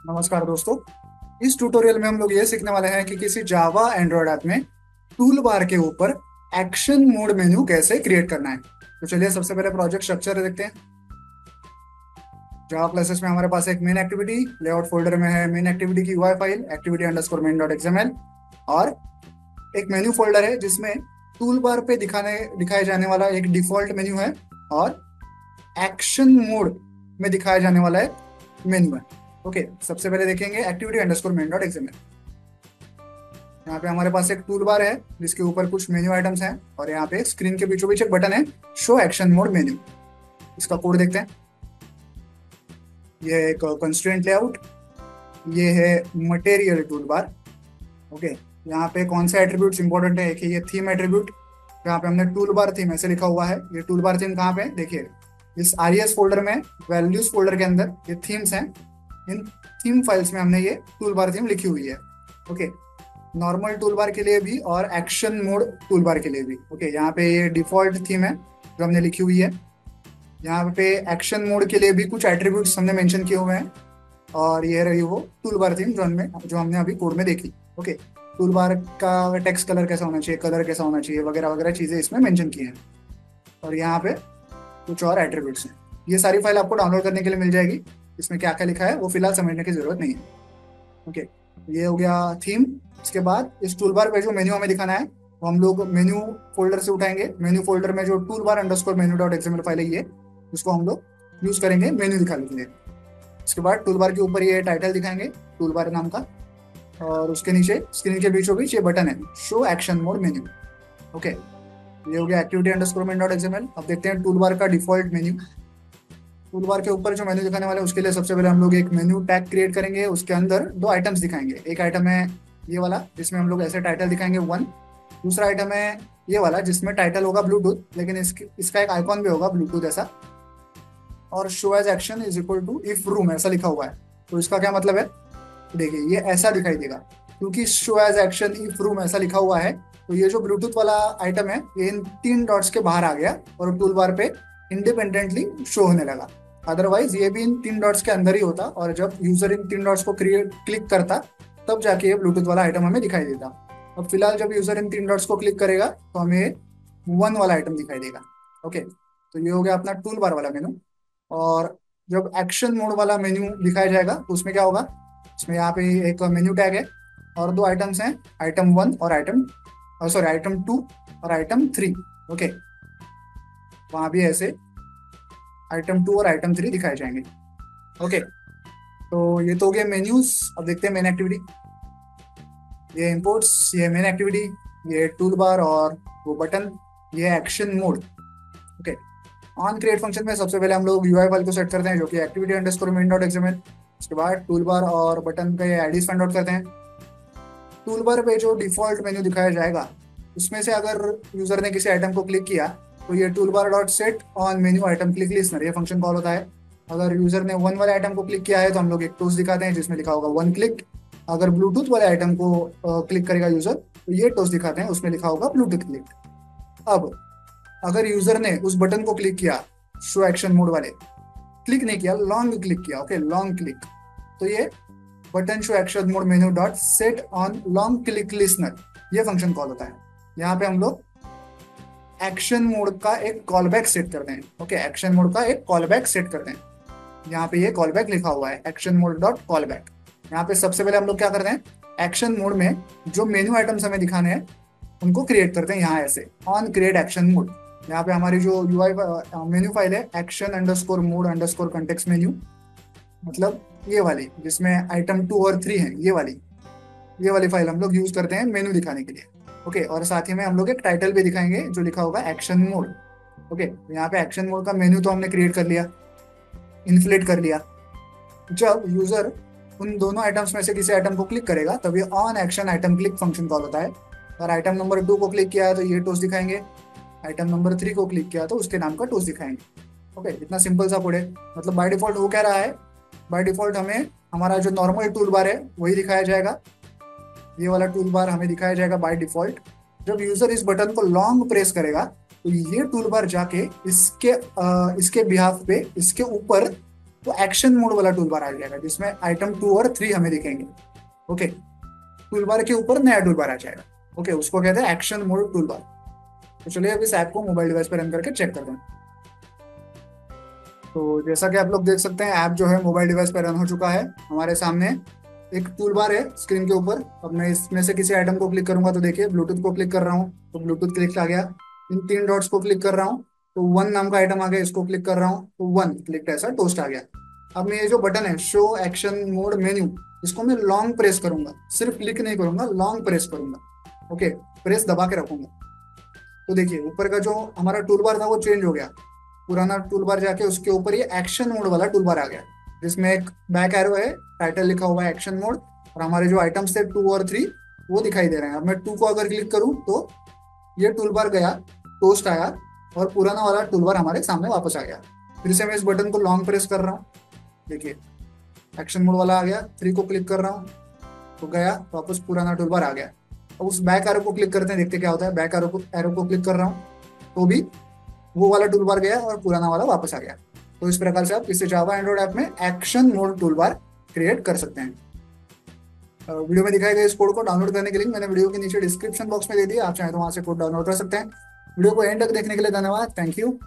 नमस्कार दोस्तों। इस ट्यूटोरियल में हम लोग ये सीखने वाले हैं कि किसी जावा एंड्रॉयड ऐप में टूल बार के ऊपर एक्शन मोड मेन्यू कैसे क्रिएट करना है। तो चलिए सबसे पहले प्रोजेक्ट स्ट्रक्चर देखते हैं। जावा क्लासेस में हमारे पास एक मेन एक्टिविटी लेआउट फोल्डर में है। मेन एक्टिविटी की UI file activity underscore main dot XML और एक मेन्यू फोल्डर है जिसमें टूल बार पे दिखाए जाने वाला एक डिफॉल्ट मेन्यू है और एक्शन मोड में दिखाया जाने वाला एक मेन्यू है। ओके, सबसे पहले देखेंगे activity underscore main dot XML. यहाँ पे हमारे पास एक टूल बार है जिसके ऊपर कुछ मेन्यू आइटम्स हैं और यहाँ पे स्क्रीन के बीचों बीच एक बटन है शो एक्शन मोड मेन्यू। इसका कोड देखते हैं। ये है एक कंस्ट्रेंट लेआउट, ये है मटेरियल टूल बार। ओके, यहाँ पे कौन से एट्रीब्यूट्स इंपॉर्टेंट है? एक है ये थीम एट्रीब्यूट, यहाँ पे हमने टूल बार थीम ऐसे लिखा हुआ है। ये टूल बार थीम कहाँ पे है? देखिए इस आरईएस फोल्डर में, वैल्यूज फोल्डर के अंदर ये थीम्स हैं। इन थीम फाइल्स में हमने ये टूल बार थीम लिखी हुई है। ओके, नॉर्मल टूल बार के लिए भी और एक्शन मोड टूल बार के लिए भी। ओके, यहाँ पे ये डिफॉल्ट थीम है जो हमने लिखी हुई है। यहाँ पे एक्शन मोड के लिए भी कुछ एट्रीब्यूट्स हमने मेंशन किए हुए हैं और ये रही वो टूल बार थीम जो हमने अभी कोड में देखी। ओके, टूल बार का टेक्स्ट कलर कैसा होना चाहिए, कलर कैसा होना चाहिए, वगैरह वगैरह चीज़ें इसमें मेंशन की हैं। और यहाँ पे कुछ और एट्रीब्यूट्स हैं। ये सारी फाइल आपको डाउनलोड करने के लिए मिल जाएगी। इसमें क्या क्या लिखा है वो फिलहाल समझने की जरूरत नहीं है। ओके, ये हो गया थीम। इसके बाद इस टूल बार पे जो मेन्यू हमें दिखाना है वो हम लोग मेन्यू फोल्डर से उठाएंगे। मेन्यू फोल्डर में जो tool bar underscore menu dot XML file है ये, इसको हम लोग यूज करेंगे मेन्यू दिखाने के लिए। इसके बाद टूल बार के ऊपर ये टाइटल दिखाएंगे टूल बार नाम का और उसके नीचे स्क्रीन के बीचों बीच ये बटन है show action mode menu. Okay, ये हो गया activity underscore main dot XML. अब देखते हैं टूल बार का डिफॉल्ट मेन्यू। टूल बार के ऊपर जो मेन्यू दिखाने वाले हैं उसके लिए सबसे पहले हम लोग एक मेन्यू टैग क्रिएट करेंगे। उसके अंदर दो आइटम्स दिखाएंगे। एक आइटम है ये वाला जिसमें हम लोग ऐसे टाइटल दिखाएंगे 1। दूसरा आइटम है ये वाला जिसमें टाइटल होगा ब्लूटूथ, लेकिन इसका एक आइकॉन भी होगा ब्लूटूथ ऐसा, और show as action is equal to if room ऐसा लिखा हुआ है। तो इसका क्या मतलब है? देखिए ये ऐसा दिखाई देगा क्योंकि show as action if room ऐसा लिखा हुआ है। तो ये जो ब्लूटूथ वाला आइटम है ये इन 3 डॉट्स के बाहर आ गया और टूल बार पे इंडिपेंडेंटली शो होने लगा। अदरवाइज ये भी इन 3 डॉट्स के अंदर ही होता और जब यूजर इन 3 डॉट्स को क्लिक करता तब जाके ये ब्लूटूथ वाला आइटम हमें दिखाई देता। अब फिलहाल जब यूजर इन 3 डॉट्स को क्लिक करेगा तो हमें 1 वाला आइटम दिखाई देगा। ओके, तो ये हो गया अपना टूल बार वाला मेनू। और जब एक्शन मोड वाला मेन्यू दिखाया जाएगा तो उसमें क्या होगा? इसमें यहाँ पे एक मेन्यू टैग है और दो आइटम्स हैं, आइटम 1 और आइटम 2 और आइटम 3। ओके, वहाँ भी ऐसे आइटम 2 और आइटम 3 दिखाए जाएंगे। ओके, तो ये तो हो गया मेन्यूज। अब देखते हैं मेन एक्टिविटी। ये इंपोर्ट्स, ये मेन एक्टिविटी, ये टूल बार और वो बटन, ये action mode. Okay, on create function में सबसे पहले हम लोग यूआई फाइल को सेट करते हैं जो कि activity underscore main dot XML. उसके बाद टूल बार और बटन का ये आईडीज फाइंड आउट करते हैं। टूल बार पे जो डिफॉल्ट मेन्यू दिखाया जाएगा उसमें से अगर यूजर ने किसी आइटम को क्लिक किया तो ये tool bar dot set on menu item click listener ये फंक्शन कॉल होता है। अगर यूजर ने 1 वाले आइटम को क्लिक किया है तो हम लोग एक टोस्ट दिखाते हैं जिसमें लिखा होगा 1 क्लिक। अगर ब्लूटूथ वाले आइटम को क्लिक करेगा यूजर तो ये टोस्ट दिखाते हैं, उसमें लिखा होगा ब्लूटूथ क्लिक। अब अगर यूजर ने उस बटन को क्लिक किया शो एक्शन मोड वाले, क्लिक नहीं किया, लॉन्ग क्लिक किया, ओके लॉन्ग क्लिक, तो ये button show action mode menu dot set on long click listener ये फंक्शन कॉल होता है। यहाँ पे हम लोग एक्शन मोड का एक कॉल बैक सेट करते हैं। ओके, एक्शन मोड का एक कॉल बैक सेट करते हैं। यहाँ पे ये कॉल बैक लिखा हुआ है action mode dot call back. यहाँ पे सबसे पहले हम लोग क्या करते हैं, एक्शन मोड में जो मेन्यू आइटम्स हमें दिखाने हैं उनको क्रिएट करते हैं। यहाँ ऐसे ऑन क्रिएट एक्शन मोड, यहाँ पे हमारी जो यूआई मेन्यू फाइल है action underscore mode underscore context menu, मतलब ये वाली जिसमें आइटम 2 और 3 है, ये वाली फाइल हम लोग यूज करते हैं मेन्यू दिखाने के लिए। ओके, और साथ ही में हम लोग एक टाइटल भी दिखाएंगे जो लिखा होगा एक्शन मोड। ओके, तो यहाँ पे एक्शन मोड का मेन्यू तो हमने क्रिएट कर लिया, इन्फ्लेट कर लिया। जब यूजर उन दोनों आइटम्स में से किसी आइटम को क्लिक करेगा तब ये on action item click function call होता है। और आइटम नंबर 2 को क्लिक किया है तो ये टोस्ट दिखाएंगे, आइटम नंबर 3 को क्लिक किया तो उसके नाम का टोस्ट दिखाएंगे। ओके, इतना सिंपल सा कोड है। मतलब बाय डिफॉल्ट वो कह रहा है, बाय डिफॉल्ट हमें हमारा जो नॉर्मल टूल बार है वही दिखाया जाएगा। ये वाला टूल बार हमें दिखाया जाएगा बाय डिफॉल्ट। जब यूजर इस बटन को लॉन्ग प्रेस करेगा तो ये टूल बार जाके इसके बिहाफ पे इसके ऊपर तो एक्शन मोड वाला टूल बार आ जाएगा जिसमें आइटम 2 और 3 हमें दिखेंगे। ओके, टूल बार के ऊपर नया टूल बार आ जाएगा। ओके, उसको कहते हैं एक्शन मोड टूल बार। तो चलिए अब इस ऐप को मोबाइल डिवाइस पर रन करके चेक करते हैं। तो जैसा कि आप लोग देख सकते हैं, ऐप जो है मोबाइल डिवाइस पर रन हो चुका है। हमारे सामने एक टूल बार है स्क्रीन के ऊपर। अब मैं इसमें से किसी आइटम को क्लिक करूंगा तो देखिए ब्लूटूथ को क्लिक कर रहा हूँ तो ब्लूटूथ क्लिक आ गया। इन 3 डॉट्स को क्लिक कर रहा हूँ तो वन नाम का आइटम आ गया, इसको क्लिक कर रहा हूँ तो वन क्लिक ऐसा टोस्ट आ गया। अब मैं ये जो बटन है शो एक्शन मोड मेन्यू, इसको मैं लॉन्ग प्रेस करूंगा, सिर्फ क्लिक नहीं करूंगा, लॉन्ग प्रेस करूंगा। ओके, प्रेस दबा के रखूंगा तो देखिए ऊपर का जो हमारा टूल बार था वो चेंज हो गया। पुराना टूल बार जाके उसके ऊपर ये एक्शन मोड वाला टूल बार आ गया जिसमें एक बैक एरो है, टाइटल लिखा हुआ है एक्शन मोड, और हमारे जो आइटम्स थे 2 और 3 वो दिखाई दे रहे हैं। अब मैं 2 को अगर क्लिक करूं तो ये टूल बार गया, टोस्ट आया, और पुराना वाला टूल बार हमारे सामने वापस आ गया। फिर से मैं इस बटन को लॉन्ग प्रेस कर रहा हूँ, देखिए एक्शन मोड वाला आ गया। 3 को क्लिक कर रहा हूँ तो गया, वापस पुराना टूल बार आ गया। अब उस बैक एरो को क्लिक करते हैं, देखते क्या होता है। बैक एरो को क्लिक कर रहा हूँ तो भी वो वाला टूल बार गया और पुराना वाला वापस आ गया। तो इस प्रकार से आप किसी जावा एंड्रॉइड ऐप में action mode tool bar create कर सकते हैं। वीडियो में दिखाए गए इस कोड को डाउनलोड करने के लिंक मैंने वीडियो के नीचे डिस्क्रिप्शन बॉक्स में दे दिया, आप चाहें तो वहां से कोड डाउनलोड कर सकते हैं। वीडियो को एंड तक देखने के लिए धन्यवाद, थैंक यू।